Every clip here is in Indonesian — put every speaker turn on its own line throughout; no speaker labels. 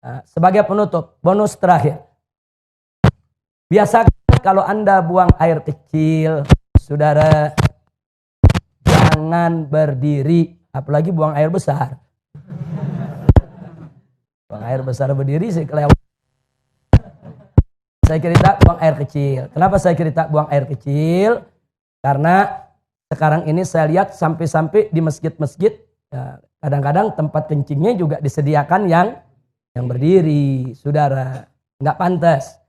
Nah, sebagai penutup, bonus terakhir. Biasakan kalau Anda buang air kecil, saudara, jangan berdiri, apalagi buang air besar. Buang air besar berdiri sih kelewat. Saya cerita buang air kecil. Kenapa saya cerita buang air kecil? Karena sekarang ini saya lihat sampai-sampai di masjid-masjid, ya, kadang-kadang tempat kencingnya juga disediakan yang berdiri, saudara. Nggak pantas.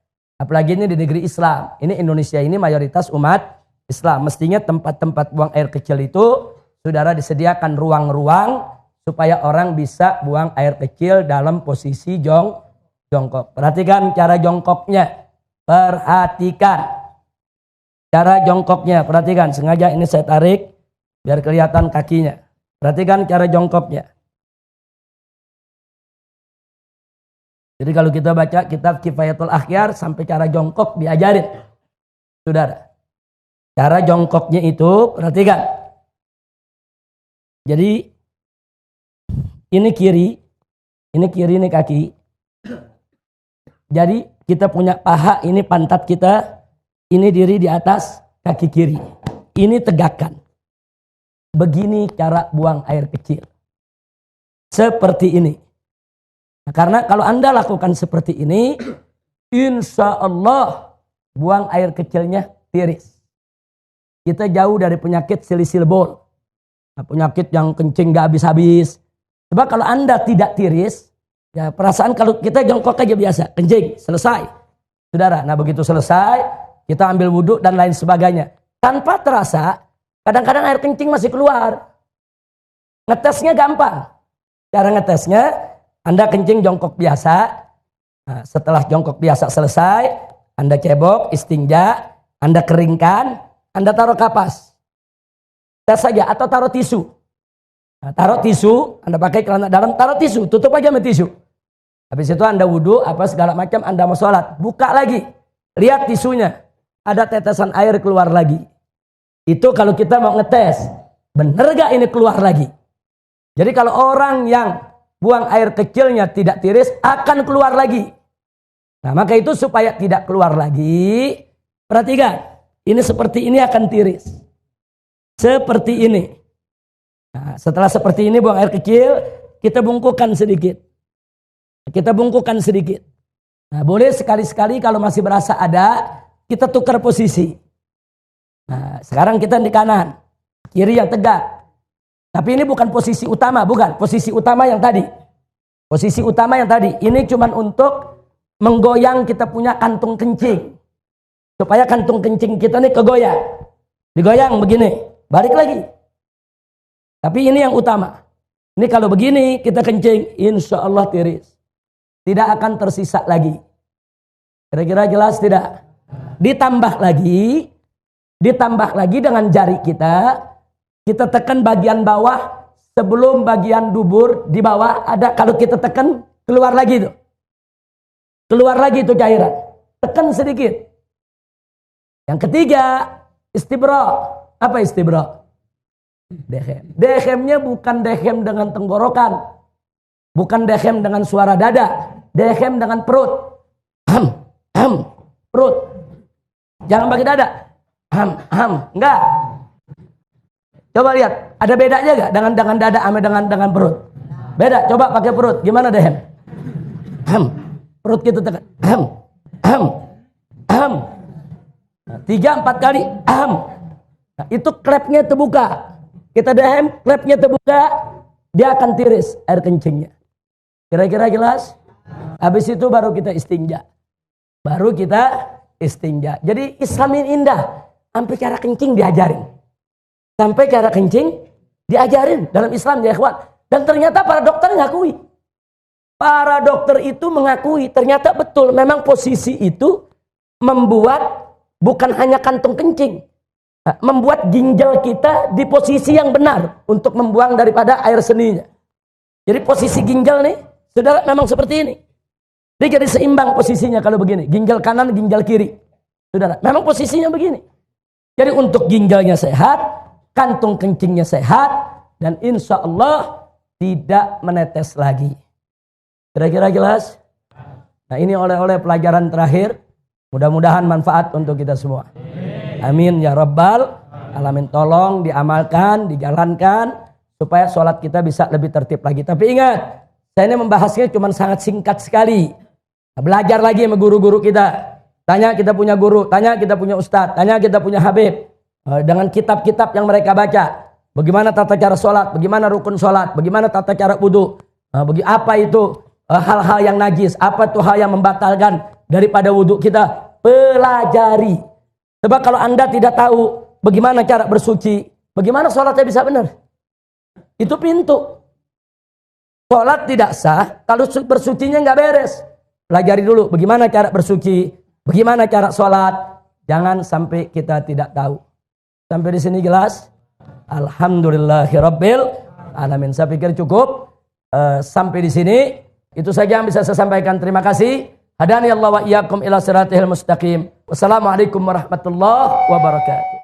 Apalagi ini di negeri Islam. Ini Indonesia ini mayoritas umat Islam. Mestinya tempat-tempat buang air kecil itu, saudara, disediakan ruang-ruang supaya orang bisa buang air kecil dalam posisi jongkok. Perhatikan cara jongkoknya. Perhatikan cara jongkoknya. Perhatikan, sengaja ini saya tarik biar kelihatan kakinya. Perhatikan cara jongkoknya. Jadi kalau kita baca kitab Kifayatul Akhyar sampai cara jongkok diajarin. Saudara. Cara jongkoknya itu perhatikan. Jadi ini kiri ini kaki. Jadi kita punya paha, ini pantat kita, ini diri di atas kaki kiri. Ini tegakkan. Begini cara buang air kecil. Seperti ini. Nah, karena kalau Anda lakukan seperti ini, insya Allah buang air kecilnya tiris. Kita jauh dari penyakit silisil bol. Nah, penyakit yang kencing gak habis-habis. Sebab kalau Anda tidak tiris, ya perasaan kalau kita jongkok aja biasa, kencing, selesai. Saudara, nah begitu selesai, kita ambil wudhu dan lain sebagainya. Tanpa terasa, kadang-kadang air kencing masih keluar. Ngetesnya gampang. Cara ngetesnya, Anda kencing jongkok biasa. Nah, setelah jongkok biasa selesai, Anda cebok, istinja, Anda keringkan, Anda taruh kapas. Tes saja atau taruh tisu. Nah, taruh tisu, Anda pakai celana dalam, taruh tisu, tutup aja sama tisu. Habis itu Anda wudhu, apa segala macam, Anda mau sholat, buka lagi. Lihat tisunya, ada tetesan air keluar lagi. Itu kalau kita mau ngetes, bener gak ini keluar lagi? Jadi kalau orang yang buang air kecilnya tidak tiris, akan keluar lagi. Nah maka itu supaya tidak keluar lagi, perhatikan, ini seperti ini akan tiris. Seperti ini. Nah, setelah seperti ini buang air kecil, kita bungkukan sedikit. Kita bungkukan sedikit. Nah, boleh sekali-sekali kalau masih berasa ada, kita tukar posisi. Nah, sekarang kita di kanan, kiri yang tegak. Tapi ini bukan posisi utama, bukan. Posisi utama yang tadi. Posisi utama yang tadi. Ini cuman untuk menggoyang kita punya kantung kencing. Supaya kantung kencing kita ini kegoyang. Digoyang begini, balik lagi. Tapi ini yang utama. Ini kalau begini kita kencing, insya Allah tiris. Tidak akan tersisa lagi. Kira-kira jelas tidak? Ditambah lagi dengan jari kita tekan bagian bawah sebelum bagian dubur di bawah ada, kalau kita tekan keluar lagi itu. Keluar lagi itu cairan. Tekan sedikit. Yang ketiga, istibra. Apa istibra? Dehem. Dehemnya bukan dehem dengan tenggorokan. Bukan dehem dengan suara dada. Dehem dengan perut. Perut. Jangan pakai dada. Enggak. Coba lihat, ada bedanya enggak dengan dada sama dengan perut? Beda. Coba pakai perut. Gimana dehem? Perut kita tekan. 3-4 kali. Nah, itu klepnya terbuka. Kita dehem, klepnya terbuka, dia akan tiris air kencingnya. Kira-kira jelas? Habis itu baru kita istinja. Jadi Islam ini indah. Sampai cara kencing diajarin. Dalam Islam ya ikhwan. Dan ternyata para dokter ngakui. Para dokter itu mengakui. Ternyata betul. Memang posisi itu membuat bukan hanya kantung kencing. Membuat ginjal kita di posisi yang benar untuk membuang daripada air seninya. Jadi posisi ginjal nih, saudara, memang seperti ini. Dia jadi seimbang posisinya kalau begini. Ginjal kanan, ginjal kiri. Saudara, memang posisinya begini. Jadi untuk ginjalnya sehat, kantung kencingnya sehat, dan insya Allah tidak menetes lagi. Kira-kira jelas? Nah, ini oleh-oleh pelajaran terakhir. Mudah-mudahan manfaat untuk kita semua. Amin ya rabbal alamin. Tolong diamalkan, dijalankan supaya sholat kita bisa lebih tertib lagi. Tapi ingat, saya ini membahasnya cuma sangat singkat sekali. Belajar lagi sama guru-guru kita. Tanya kita punya guru, tanya kita punya ustadz, tanya kita punya habib. Dengan kitab-kitab yang mereka baca. Bagaimana tata cara sholat, bagaimana rukun sholat, bagaimana tata cara wudhu. Apa itu hal-hal yang najis, apa itu hal yang membatalkan daripada wudhu kita. Pelajari. Sebab kalau Anda tidak tahu bagaimana cara bersuci, bagaimana sholatnya bisa benar? Itu pintu. Sholat tidak sah kalau bersucinya nggak beres. Pelajari dulu bagaimana cara bersuci, bagaimana cara sholat. Jangan sampai kita tidak tahu. Sampai di sini jelas? Alhamdulillahirabbil alamin. Saya pikir cukup sampai di sini. Itu saja yang bisa saya sampaikan. Terima kasih. Hadani Allah wa iyyakum ila siratil mustaqim. Wassalamualaikum warahmatullahi wabarakatuh.